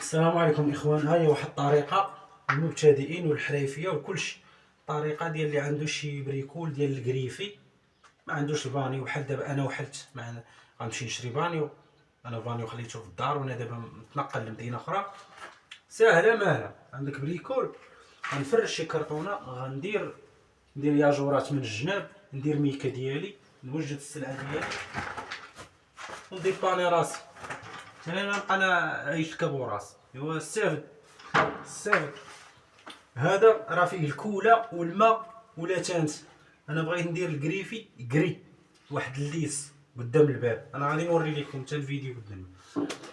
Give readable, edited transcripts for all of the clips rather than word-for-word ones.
السلام عليكم اخوان. هاي واحد الطريقه للمبتدئين والحريفيه وكلشي. طريقه ديال اللي عنده شي بريكول ديال الكريفي ما عندوش البانيو. بحال دابا انا وحلت غنمشي نشري بانيو. انا بانيو خليته في الدار وانا دابا متنقل لمدينه اخرى. ساهله ماهله، عندك بريكول غنفرش شي كرتونه، ندير ياجورات من الجناب، ندير ميكا ديالي، نوجد السلعه ديالي وندير باني راسي. انا نبقى انا عايش كابوراس. ايوا السافد هذا راه فيه الكوله والماء ولا تانت. انا بغيت ندير الكريفي كري واحد الليس قدام الباب. انا غادي نوري لكم حتى الفيديو قدامي.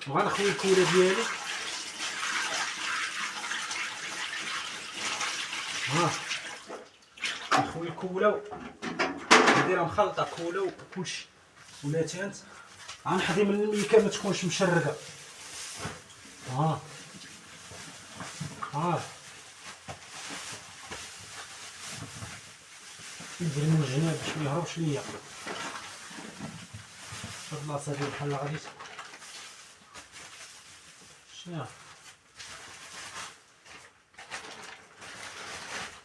وغنخوي الكوله ديالي، نخوي الكوله نديرها مخلطه كوله وكلشي ولا تانت. غنحضي من الميكا ما تكونش مشرقه. ندير من الجناب باش ما يهربش ليا. البلاصه ديال بحال غادي شنو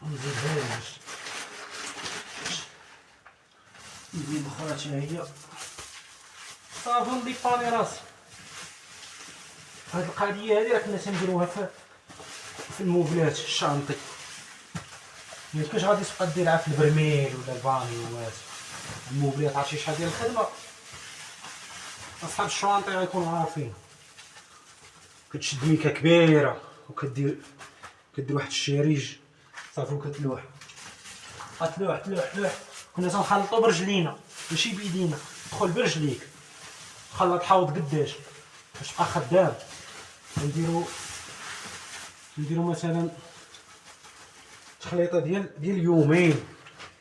نزيدها باش نزيد اخرى هي صافي. نضيف باني راسي. هاد القضيه هادي راه كنا تنديروها في الموبلات الشانطي. ميمكنش غادي تبقى ديرها في البرميل ولا البانيوات. الموبلات عرفتي شحال ديال الخدمه. اصحاب الشوانطي غيكونوا عارفين. كتشد ميكا كبيره وكدير واحد الشريج صافي وكتلوح. تلوح. كنا تنخلطو برجلينا ماشي بيدينا. دخل برجليك خلط حوض قداش باش تبقى خدام. نديرو مثلا تخليطه ديال يومين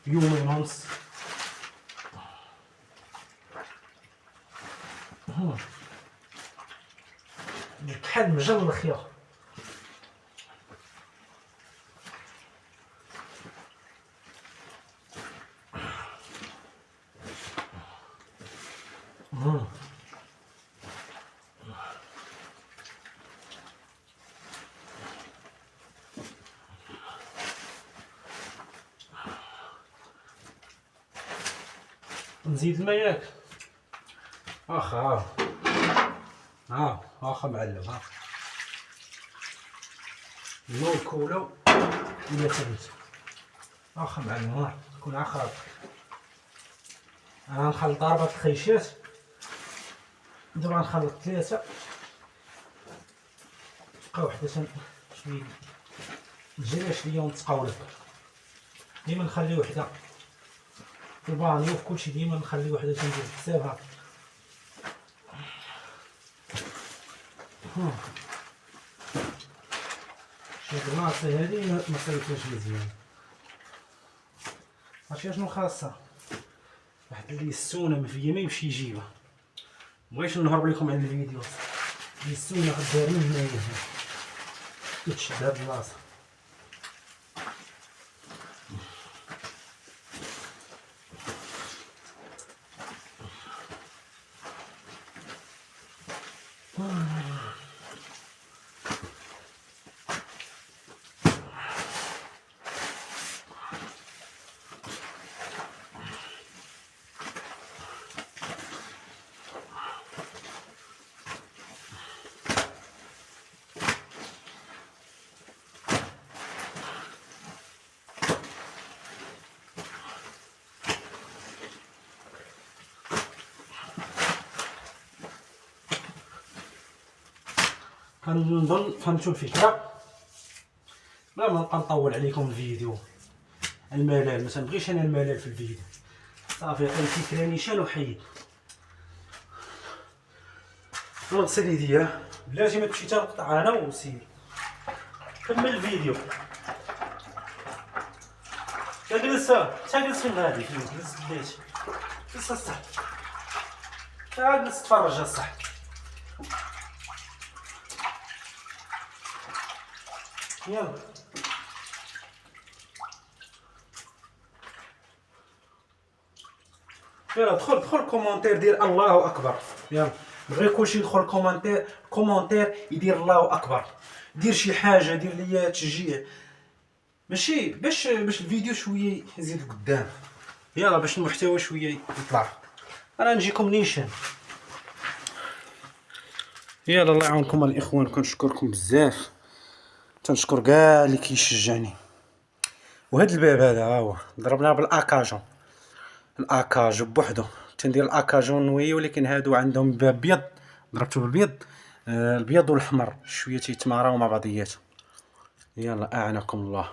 ونص. الكحل مجلخ يا نزيد الماء ياك واخا معلم. الماء والكوله ولا تبت واخا معلم. كون عقرب. انا نخلط 4 الخيشات. دابا نخلط 3 تبقى وحده شويه تجري شويه ونتقاولك. ديما نخلي وحده في البانيو في كلشي. ديما نخلي وحده تندير حسابها. شوف البلاصه هادي ما صايبتهاش مزيان. عرفتي شنو خاصها؟ واحد اللي السونه ما فيا ما يمشي يجيبها. مبغيتش نهرب لكم على الفيديو. السونه غدارين هنايا كتشد هاد البلاصه. كنظن فهمتوا الفكره. بلا ما نبقى نطول عليكم الفيديو. الملل ما تنبغيش انا الملل في الفيديو. صافي عطيني فكره نيشان وحيد. نغسل يديا بلاتي ما تمشي تنقطع انا وسير كمل الفيديو. جلس فين غادي جلس بلاتي جلس الصح. جلس تفرج الصح. يلا يلا دخل كومونتير دير الله اكبر. يلا بغي كلشي يدخل كومونتير يدير الله اكبر. دير شي حاجه، دير ليا تشجيع، ماشي باش الفيديو شويه يزيد قدام. يلا باش المحتوى شويه يطلع. انا نجيكم نيشان. يلا الله يعاونكم الاخوان، كنشكركم بزاف، تنشكر كاع اللي كيشجعني. وهذا الباب هذا ها هو ضربناه بالاكاجون، الاكاجو بوحدو تندير الاكاجو نويه، ولكن هادو عندهم باب بيض ضربته بالبيض. البيض والاحمر شويه تيتماراو مع بعضياتهم. يلا اعناكم الله.